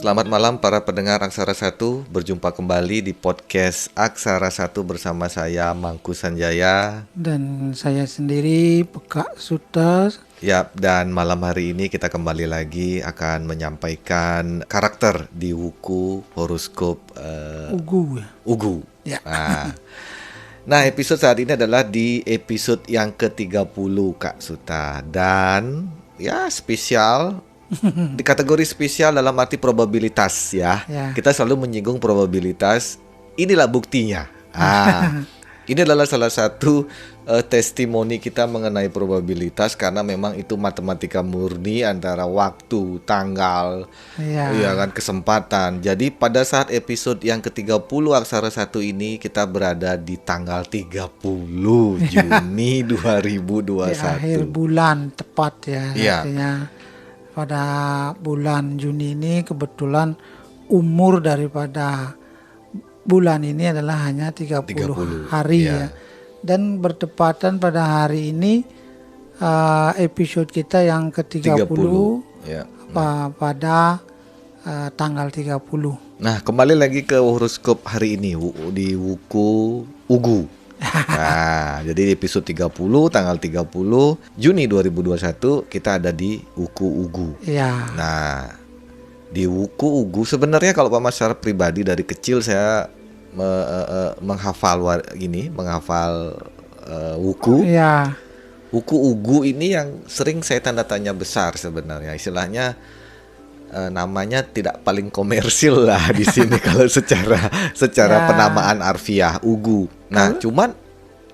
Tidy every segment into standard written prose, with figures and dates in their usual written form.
Selamat malam para pendengar Aksara 1, berjumpa kembali di podcast Aksara 1 bersama saya Mangku Sanjaya. Dan saya sendiri Pekak Suta. Ya, dan malam hari ini kita kembali lagi akan menyampaikan karakter di buku horoskop Ugu ya. Ugu. Ya. Nah, episode saat ini adalah di episode yang ke-30 Kak Suta. Dan ya spesial, di kategori spesial dalam arti probabilitas ya. Kita selalu menyinggung probabilitas. Inilah buktinya. Ini adalah salah satu testimoni kita mengenai probabilitas, karena memang itu matematika murni antara waktu, tanggal, ya kan, kesempatan. Jadi pada saat episode yang ke-30 Aksara 1 ini kita berada di tanggal 30 Juni 2021. Di akhir bulan tepat ya. Ya. Artinya pada bulan Juni ini kebetulan umur daripada bulan ini adalah hanya 30 hari ya. Dan bertepatan pada hari ini episode kita yang ke-30 ya. Pada tanggal 30. Nah, kembali lagi ke horoskop hari ini di buku Ugu. Nah, jadi episode 30 tanggal 30 Juni 2021 kita ada di Wuku Ugu. Ya. Nah, di Wuku Ugu sebenarnya kalau Pak Mas secara pribadi dari kecil saya menghafal Wuku. Ya. Wuku Ugu ini yang sering saya tanda tanya besar sebenarnya. Istilahnya namanya tidak paling komersil lah di sini kalau secara penamaan harfiah Ugu. Nah, cuman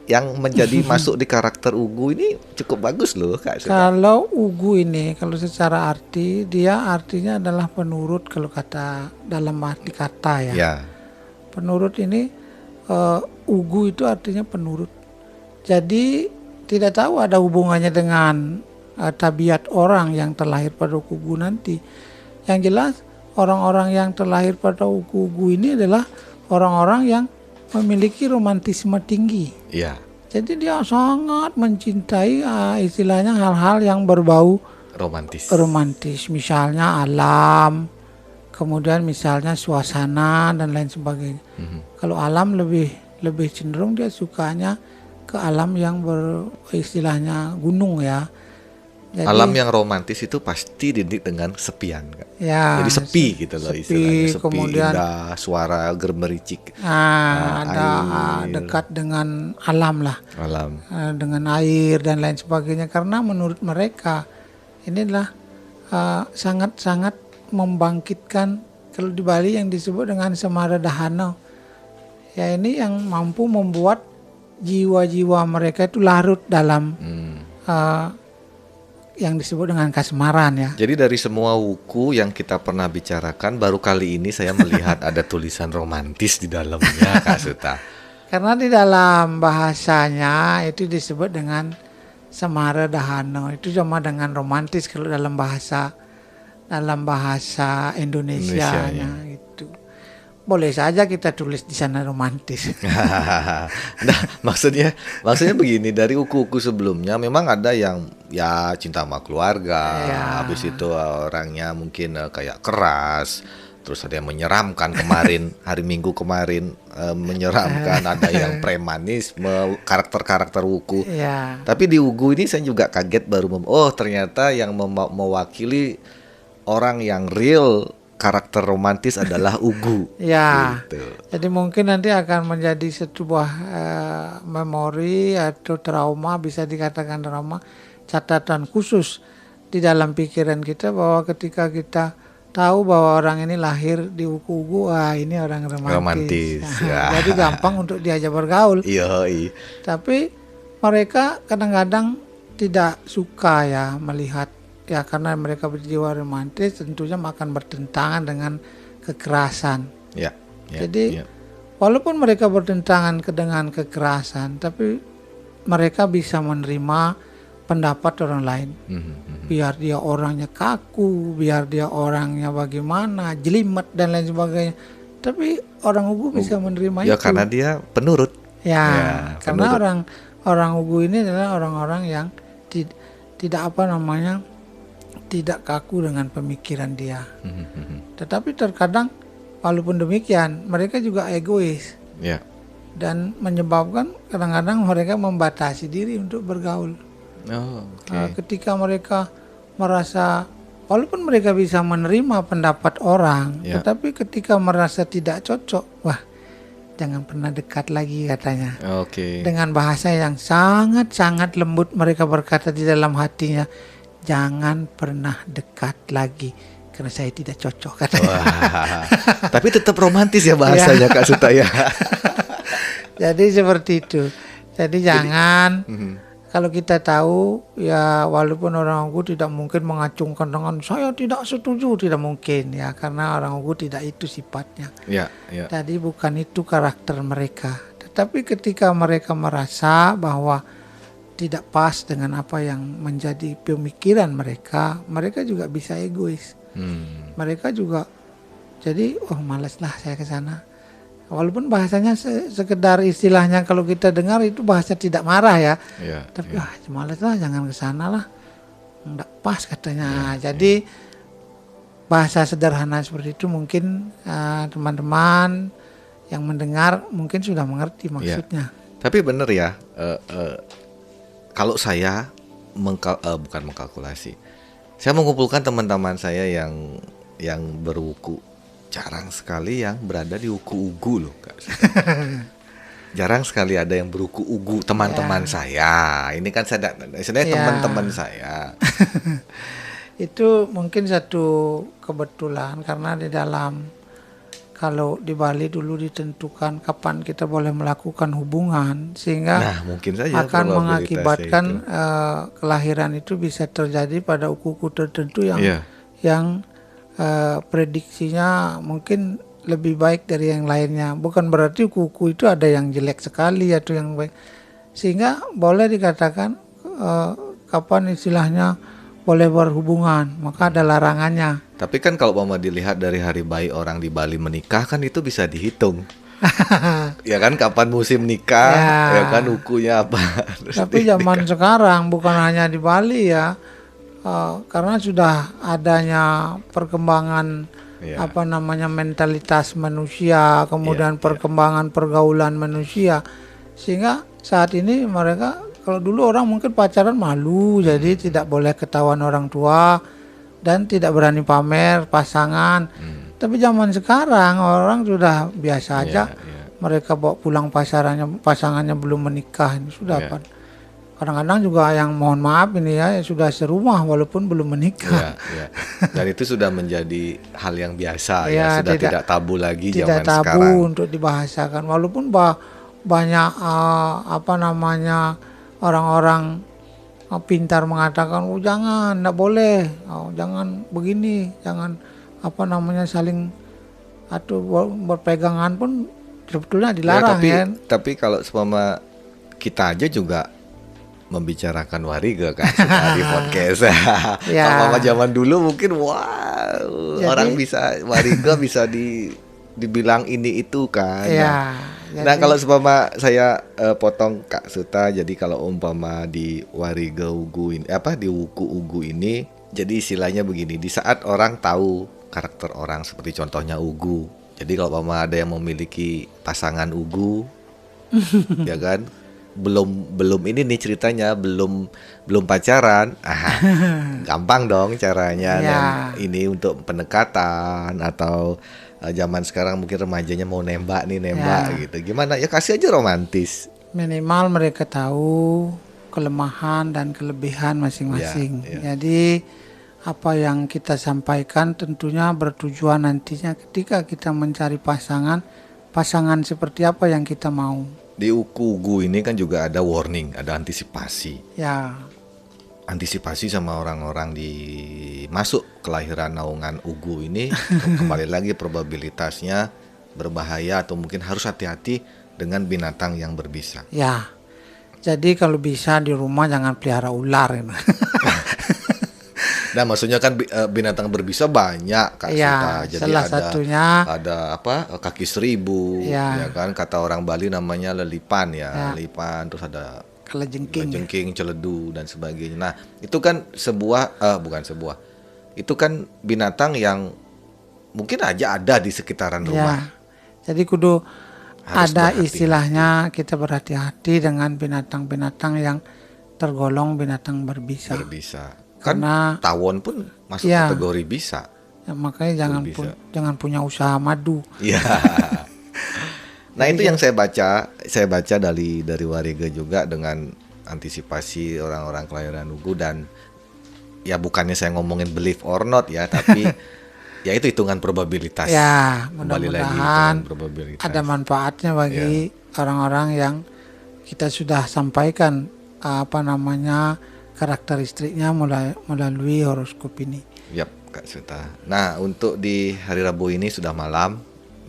yang menjadi masuk di karakter Ugu ini cukup bagus loh Kak Suta. Kalau Ugu ini, kalau secara arti, dia artinya adalah penurut kalau kata dalam arti kata ya. Ya. Penurut ini Ugu itu artinya penurut. Jadi tidak tahu ada hubungannya dengan tabiat orang yang terlahir pada Ugu nanti. Yang jelas orang-orang yang terlahir pada Ugu ini adalah orang-orang yang memiliki romantisme tinggi. Iya. Jadi dia sangat mencintai istilahnya hal-hal yang berbau romantis. Misalnya alam, kemudian misalnya suasana dan lain sebagainya. Kalau alam lebih cenderung dia sukanya ke alam yang istilahnya gunung ya. Jadi, alam yang romantis itu pasti didik dengan sepian Kak. Ya, jadi sepi gitu loh istilahnya. Sepi, kemudian indah, suara gemericik. Ada dekat dengan alam lah. Alam. Dengan air dan lain sebagainya. Karena menurut mereka ini adalah sangat-sangat membangkitkan, kalau di Bali yang disebut dengan Semara Dahana. Ya, ini yang mampu membuat jiwa-jiwa mereka itu larut dalam yang disebut dengan kasmaran ya. Jadi dari semua wuku yang kita pernah bicarakan, baru kali ini saya melihat ada tulisan romantis di dalamnya Kak Suta. Karena di dalam bahasanya itu disebut dengan Semara Dahana, itu sama dengan romantis kalau dalam bahasa Indonesia ya. Itu boleh saja kita tulis di sana romantis. Nah, maksudnya begini, dari uku-uku sebelumnya memang ada yang ya cinta sama keluarga, habis itu orangnya mungkin kayak keras, terus ada yang menyeramkan kemarin, hari Minggu kemarin menyeramkan, ada yang premanisme, karakter-karakter wuku. Tapi di Ugu ini saya juga kaget baru ternyata yang mewakili orang yang real karakter romantis adalah Ugu. Ya. Gitu. Jadi mungkin nanti akan menjadi sebuah memori atau trauma, bisa dikatakan trauma, catatan khusus di dalam pikiran kita bahwa ketika kita tahu bahwa orang ini lahir di Ugu, ini orang romantis. Ya. Jadi gampang untuk diajak bergaul. Iya. Tapi mereka kadang-kadang tidak suka ya melihat, ya karena mereka berjiwa romantis, tentunya akan bertentangan dengan kekerasan. Jadi walaupun mereka bertentangan dengan kekerasan, tapi mereka bisa menerima pendapat orang lain. Biar dia orangnya kaku, biar dia orangnya bagaimana, jelimet dan lain sebagainya. Tapi orang Ugu bisa menerima itu. Ya karena dia penurut. Ya karena penurut. orang Ugu ini adalah orang-orang yang tidak tidak kaku dengan pemikiran dia. Tetapi terkadang walaupun demikian mereka juga egois. Ya. Dan menyebabkan kadang-kadang mereka membatasi diri untuk bergaul. Ketika mereka merasa walaupun mereka bisa menerima pendapat orang, tetapi ketika merasa tidak cocok, wah, jangan pernah dekat lagi katanya. Dengan bahasa yang sangat-sangat lembut mereka berkata di dalam hatinya, jangan pernah dekat lagi karena saya tidak cocok katanya. Wah, tapi tetap romantis ya bahasanya Kak Suta ya. Jadi seperti itu. Jadi jangan kalau kita tahu ya, walaupun orang Ugu tidak mungkin mengacungkan tangan saya tidak setuju, tidak mungkin ya, karena orang Ugu tidak itu sifatnya. Jadi bukan itu karakter mereka. Tetapi ketika mereka merasa bahwa tidak pas dengan apa yang menjadi pemikiran mereka, mereka juga bisa egois. Mereka juga jadi malas lah saya ke sana. Walaupun bahasanya sekedar istilahnya kalau kita dengar itu bahasa tidak marah ya. Tapi malas lah, jangan ke sana lah. Enggak pas katanya. Jadi bahasa sederhana seperti itu mungkin teman-teman yang mendengar mungkin sudah mengerti maksudnya. Tapi benar ya, kalau saya bukan mengkalkulasi, saya mengumpulkan teman-teman saya yang berwuku, jarang sekali yang berada di wuku Ugu loh Kak. Jarang sekali ada yang berwuku Ugu teman-teman saya. Ini kan sebenarnya teman-teman saya. Itu mungkin satu kebetulan karena di dalam, kalau di Bali dulu ditentukan kapan kita boleh melakukan hubungan, sehingga mungkin saja akan mengakibatkan kelahiran itu bisa terjadi pada uku-uku tertentu yang prediksinya mungkin lebih baik dari yang lainnya. Bukan berarti uku-uku itu ada yang jelek sekali atau yang baik, sehingga boleh dikatakan kapan istilahnya boleh berhubungan, maka ada larangannya. Tapi kan kalau mau dilihat dari hari baik orang di Bali menikah kan itu bisa dihitung. Ya kan, kapan musim nikah, ya kan ukunya apa. Tapi zaman sekarang bukan hanya di Bali ya, karena sudah adanya perkembangan mentalitas manusia, kemudian perkembangan pergaulan manusia, sehingga saat ini mereka, kalau dulu orang mungkin pacaran malu, jadi tidak boleh ketahuan orang tua dan tidak berani pamer pasangan. Tapi zaman sekarang orang sudah biasa aja, mereka bawa pulang pasangannya belum menikah, ini sudah kadang-kadang juga yang mohon maaf ini ya sudah serumah walaupun belum menikah. Dan itu sudah menjadi hal yang biasa sudah tidak tabu lagi zaman sekarang. Tidak tabu untuk dibahasakan, walaupun banyak orang-orang pintar mengatakan jangan, tidak boleh, jangan begini, jangan saling atau berpegangan pun sebetulnya dilarang tapi kalau seumpama kita aja juga membicarakan wariga kan di podcast. Kalau zaman dulu mungkin orang bisa wariga bisa dibilang ini itu kan. Nah kalau seumpama saya potong Kak Suta, jadi kalau umpama di wariga Ugu ini di wuku Ugu ini, jadi istilahnya begini, di saat orang tahu karakter orang seperti contohnya Ugu. Jadi kalau umpama ada yang memiliki pasangan Ugu ya kan, belum ini nih ceritanya, belum pacaran, gampang dong caranya. Dan ini untuk pendekatan atau zaman sekarang mungkin remajanya mau nembak gitu, gimana ya, kasih aja romantis. Minimal mereka tahu kelemahan dan kelebihan masing-masing. Jadi apa yang kita sampaikan tentunya bertujuan nantinya ketika kita mencari pasangan seperti apa yang kita mau. Di Ugu ini kan juga ada warning, ada antisipasi. Antisipasi sama orang-orang di masuk kelahiran naungan Ugu ini. Kembali lagi probabilitasnya berbahaya atau mungkin harus hati-hati dengan binatang yang berbisa. Jadi kalau bisa di rumah jangan pelihara ular. Nah maksudnya kan binatang berbisa banyak Kak Suta. Jadi salah satunya ada kaki seribu, ya kan, kata orang Bali namanya lelipan lelipan, terus ada kalajengking, celedu dan sebagainya. Nah itu kan bukan sebuah itu kan binatang yang mungkin aja ada di sekitaran rumah. Ya, jadi kudu Harus ada berhati-hati. istilahnya kita berhati-hati dengan binatang-binatang yang tergolong binatang berbisa. Berbisa. Kan Karena tawon pun masuk ya, kategori bisa. ya makanya Berbisa. jangan punya usaha madu. Iya. Nah, itu yang saya baca dari Warga juga dengan antisipasi orang-orang kelahiran Lugu, dan ya bukannya saya ngomongin believe or not ya, tapi ya itu hitungan probabilitas. Ya, Kembali lagi mudah-mudahan hitungan probabilitas. ada manfaatnya bagi orang-orang yang kita sudah sampaikan karakteristiknya melalui horoskop ini. Yap, Kak Suta. Nah, untuk di hari Rabu ini sudah malam,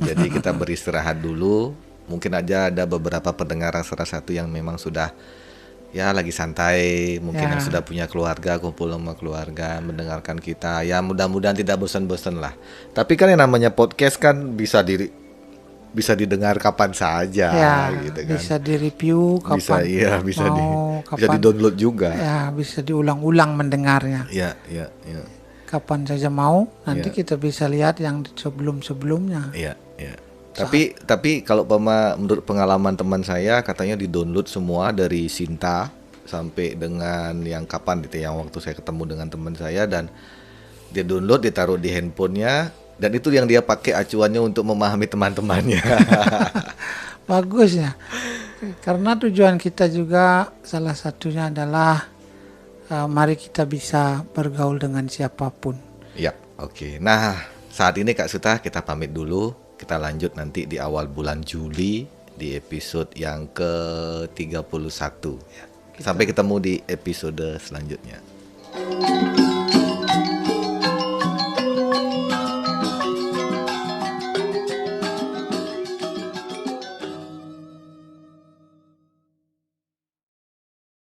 jadi kita beristirahat dulu. Mungkin aja ada beberapa pendengar salah satu yang memang sudah ya lagi santai, mungkin yang sudah punya keluarga, kumpul sama keluarga, mendengarkan kita. Ya mudah-mudahan tidak bosan-bosan lah. Tapi kan yang namanya podcast kan bisa didengar kapan saja, gitu kan. Bisa direview kapan bisa kapan, di-download juga. Ya, bisa diulang-ulang mendengarnya. Ya. Kapan saja mau, nanti kita bisa lihat yang sebelum-sebelumnya. Iya. Tapi kalau menurut pengalaman teman saya, katanya di-download semua dari Sinta sampai dengan yang kapan gitu, yang waktu saya ketemu dengan teman saya, dan dia download, ditaruh di handphonenya, dan itu yang dia pakai acuannya untuk memahami teman-temannya. Bagus ya. Karena tujuan kita juga salah satunya adalah mari kita bisa bergaul dengan siapapun. Ya, oke. Nah, saat ini Kak Suta kita pamit dulu. Kita lanjut nanti di awal bulan Juli di episode yang ke-31. Sampai ketemu di episode selanjutnya.